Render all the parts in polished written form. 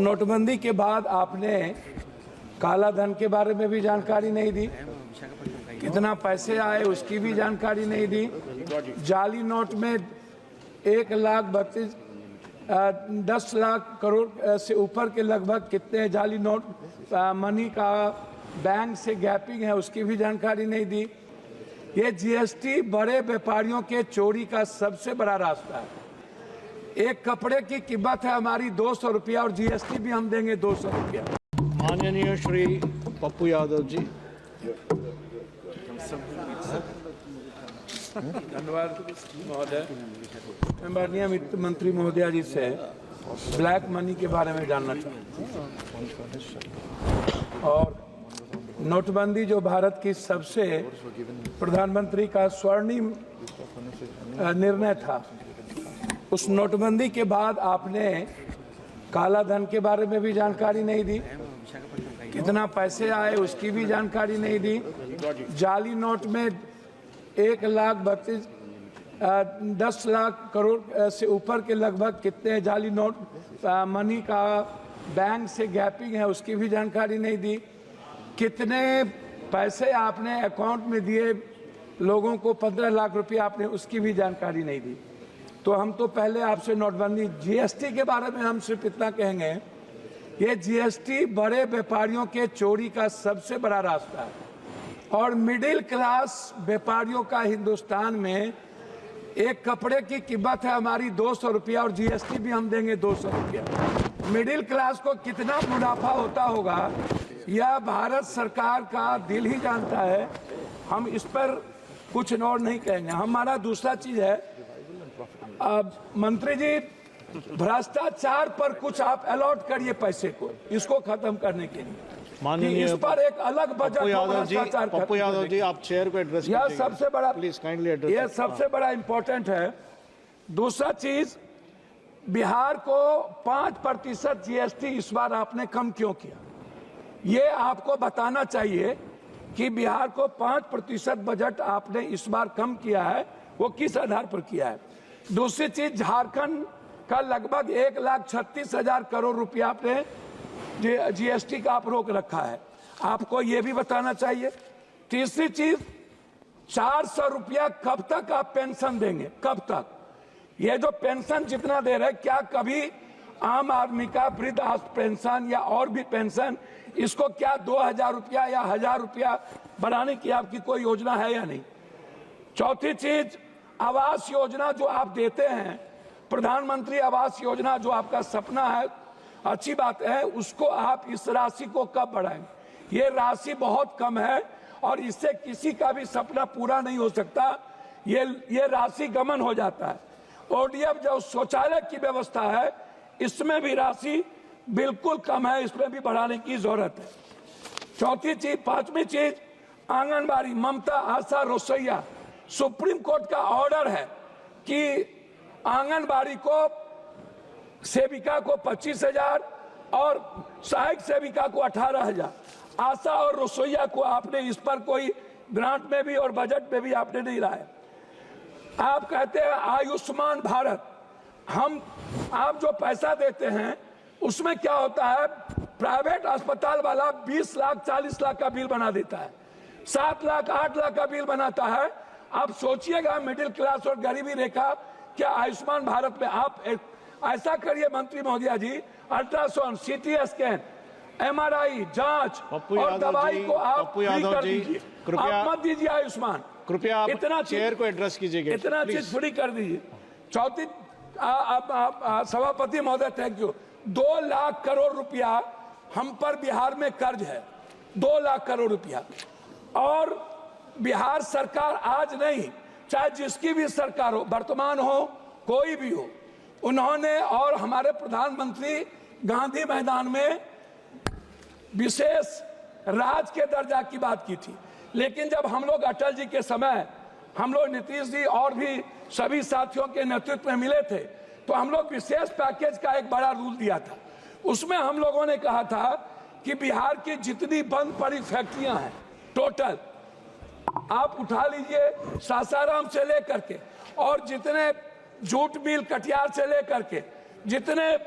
नोटबंदी के बाद आपने काला धन के बारे में भी जानकारी नहीं दी, कितना पैसे आए उसकी भी जानकारी नहीं दी। जाली नोट में 10 लाख करोड़ से ऊपर के लगभग कितने जाली नोट मनी का बैंक से गैपिंग है उसकी भी जानकारी नहीं दी। ये जीएसटी बड़े व्यापारियों के चोरी का सबसे बड़ा रास्ता है। एक कपड़े की कीमत है हमारी 200 रुपया और जीएसटी भी हम देंगे 200 रुपया। माननीय श्री पप्पू यादव जी। धन्यवाद महोदय। मैं माननीय वित्त मंत्री महोदया जी से ब्लैक मनी के बारे में जानना चाहता हूँ और नोटबंदी जो भारत की सबसे प्रधानमंत्री का स्वर्णिम निर्णय था, उस नोटबंदी के बाद आपने काला धन के बारे में भी जानकारी नहीं दी, कितना पैसे आए उसकी भी जानकारी नहीं दी। जाली नोट में 10 लाख करोड़ से ऊपर के लगभग कितने जाली नोट मनी का बैंक से गैपिंग है उसकी भी जानकारी नहीं दी। कितने पैसे आपने अकाउंट में दिए लोगों को, 15 लाख रुपए आपने, उसकी भी जानकारी नहीं दी। तो हम तो पहले आपसे नोटबंदी जीएसटी के बारे में हम सिर्फ इतना कहेंगे, ये जीएसटी बड़े व्यापारियों के चोरी का सबसे बड़ा रास्ता है और मिडिल क्लास व्यापारियों का हिंदुस्तान में एक कपड़े की कीमत है हमारी 200 रुपया और जीएसटी भी हम देंगे 200 रुपया। मिडिल क्लास को कितना मुनाफा होता होगा यह भारत सरकार का दिल ही जानता है। हम इस पर कुछ और नहीं कहेंगे। हमारा दूसरा चीज है, मंत्री जी, भ्रष्टाचार पर कुछ आप अलॉट करिए पैसे को, इसको खत्म करने के लिए। माननीय इस पर एक अलग बजट पप्पू यादव जी, आप चेयर को एड्रेस यह सबसे बड़ा, प्लीज काइंडली एड्रेस, यह सबसे बड़ा इंपॉर्टेंट है। दूसरा चीज, बिहार को 5% जीएसटी इस बार आपने कम क्यों किया, ये आपको बताना चाहिए कि बिहार को 5% बजट आपने इस बार कम किया है, वो किस आधार पर किया है। दूसरी चीज, झारखंड का लगभग 1,36,000 करोड़ रुपया आपने जीएसटी का आप रोक रखा है, आपको ये भी बताना चाहिए। तीसरी चीज, 400 रुपया कब तक आप पेंशन देंगे, कब तक? ये जो पेंशन जितना दे रहे, क्या कभी आम आदमी का वृद्ध पेंशन या और भी पेंशन, इसको क्या 2,000 रुपया या 1,000 रुपया बढ़ाने की आपकी कोई योजना है या नहीं? चौथी चीज, आवास योजना जो आप देते हैं, प्रधानमंत्री आवास योजना जो आपका सपना है, अच्छी बात है, उसको आप इस राशि को कब बढ़ाएंगे? ये राशि बहुत कम है और इससे किसी का भी सपना पूरा नहीं हो सकता, ये राशि गमन हो जाता है। ओडीएफ जो शौचालय की व्यवस्था है, इसमें भी राशि बिल्कुल कम है, इसमें भी बढ़ाने की जरूरत है। चौथी चीज, पांचवी चीज, आंगनबाड़ी, ममता आशा रसोईया, सुप्रीम कोर्ट का ऑर्डर है कि आंगनबाड़ी को सेविका को 25,000 और सहायक सेविका को 18,000, आशा और रसोईया को आपने इस पर कोई ग्रांट में भी और बजट में भी आपने नहीं लाया। आप कहते हैं आयुष्मान भारत, आप जो पैसा देते हैं उसमें क्या होता है, प्राइवेट अस्पताल वाला 20 लाख 40 लाख का बिल बना देता है, 7 लाख 8 लाख का बिल बनाता है। आप सोचिएगा मिडिल क्लास और गरीबी रेखा क्या आयुष्मान भारत में आप ऐसा करिए मंत्री महोदया जी, अल्ट्रासाउंड, सीटी स्कैन, एमआरआई जांच और दवाई को आप फ्री कर दीजिए, आप मत दीजिए आयुष्मान, कृपया इतना चेयर को एड्रेस कीजिएगा, इतना चीज फ्री कर दीजिए। चौथी, सभापति महोदय थैंक यू, 2 लाख करोड़ रुपया हम पर बिहार में कर्ज है, 2 लाख करोड़ रुपया, और बिहार सरकार आज नहीं, चाहे जिसकी भी सरकार हो, वर्तमान हो कोई भी हो, उन्होंने और हमारे प्रधानमंत्री गांधी मैदान में विशेष राज के दर्जा की बात की थी। लेकिन जब हम लोग अटल जी के समय, हम लोग नीतीश जी और भी सभी साथियों के नेतृत्व में मिले थे, तो हम लोग विशेष पैकेज का एक बड़ा रूल दिया था। उसमें हम लोगों ने कहा था कि बिहार की जितनी बंद पड़ी फैक्ट्रियां हैं टोटल आप उठा लीजिए, सासाराम से लेकर के और जितने जूट मिल कटिहार से लेकर के जितने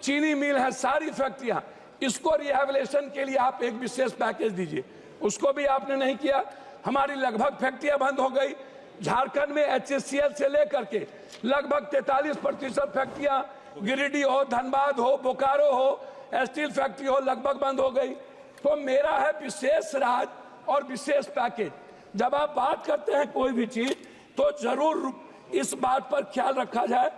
चीनी मिल है, सारी फैक्ट्रियां, इसको रिहेबिलिटेशन के लिए आप एक विशेष पैकेज दीजिए। उसको भी आपने नहीं किया। हमारी लगभग फैक्ट्रियां बंद हो गई। झारखंड में HCL से लेकर के लगभग 43% फैक्ट्रियां, गिरिडीह हो, धनबाद हो, बोकारो हो, स्टील फैक्ट्री हो, लगभग बंद हो गई। तो मेरा है विशेष राज और विशेष पैकेज। जब आप बात करते हैं कोई भी चीज, तो जरूर इस बात पर ख्याल रखा जाए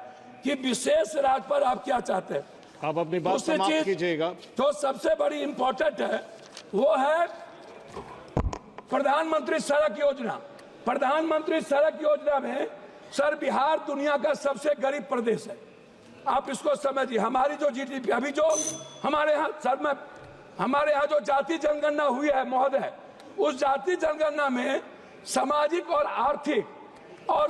कि विशेष राज पर आप क्या चाहते हैं। आप अपनी बात समाप्त कीजिएगा। तो सबसे बड़ी इंपॉर्टेंट है वो है प्रधानमंत्री सड़क योजना। प्रधानमंत्री सड़क योजना में सर बिहार दुनिया का सबसे गरीब प्रदेश है। आप इसको समझिए। हमारी जो GDP अभी जो हमारे यहाँ सर में हमारे यहाँ जो जाति जनगणना हुई है महोदय, उस जाति जनगणना में सामाजिक और आर्थिक और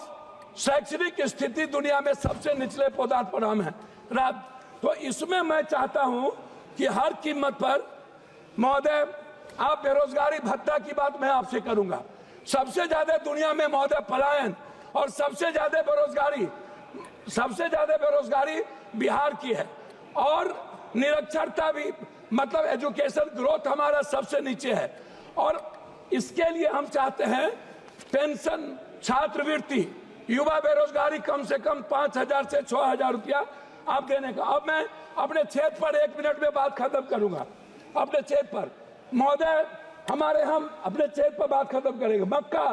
शैक्षणिक स्थिति दुनिया में सबसे निचले पदार्थ पर हम हैं। तो इसमें मैं चाहता हूं कि हर कीमत पर महोदय, आप बेरोजगारी भत्ता की बात मैं आपसे करूंगा। सबसे ज्यादा दुनिया में महोदय पलायन और सबसे ज्यादा बेरोजगारी बिहार की है, और निरक्षरता भी, मतलब एजुकेशन ग्रोथ हमारा सबसे नीचे है। और इसके लिए हम चाहते हैं पेंशन, छात्रवृत्ति, युवा बेरोजगारी कम से कम 5,000 से 6,000 रुपया आप देने का। अब मैं अपने क्षेत्र पर 1 मिनट में बात खत्म करूंगा। अपने क्षेत्र पर महोदय, हम अपने क्षेत्र पर बात खत्म करेंगे। मक्का,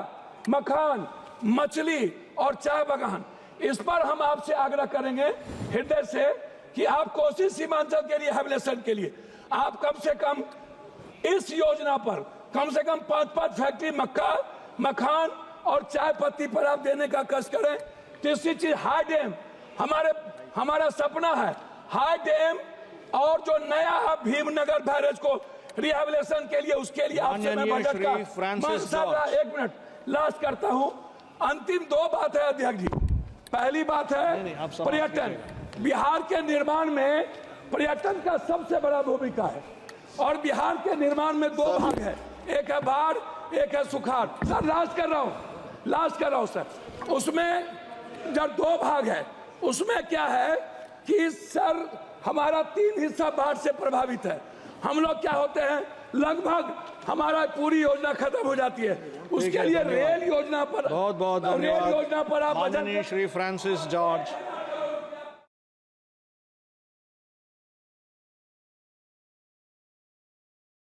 मखान, मछली और चाय बागान, इस पर हम आपसे आग्रह करेंगे हृदय से कि आप कोसी सीमांचल के रिहेबिलिटेशन के लिए आप कम से कम इस योजना पर कम से कम 5 फैक्ट्री मक्का, मखान और चाय पत्ती पर आप देने का कष्ट करें। तीसरी चीज हाई डैम, हमारा सपना है हाई डैम, और जो नया भीमनगर बैरेज को रिहेबिलिटेशन के लिए, उसके लिए आपसे मैं बजट का 1 मिनट लास्ट करता हूं। अंतिम 2 बात है अध्यक्ष जी। पहली बात है पर्यटन। बिहार के निर्माण में पर्यटन का सबसे बड़ा भूमिका है, और बिहार के निर्माण में 2 भाग है, एक है बाढ़, एक है सुखाड़। सर लास्ट कर रहा हूं सर। उसमें जब 2 भाग है, उसमें क्या है कि सर हमारा 3 हिस्सा बाढ़ से प्रभावित है। हम लोग क्या होते हैं, लगभग हमारा पूरी योजना खत्म हो जाती है। उसके लिए रेल योजना पर बहुत बहुत धन्यवाद। रेल योजना पर आप माननीय श्री फ्रांसिस जॉर्ज।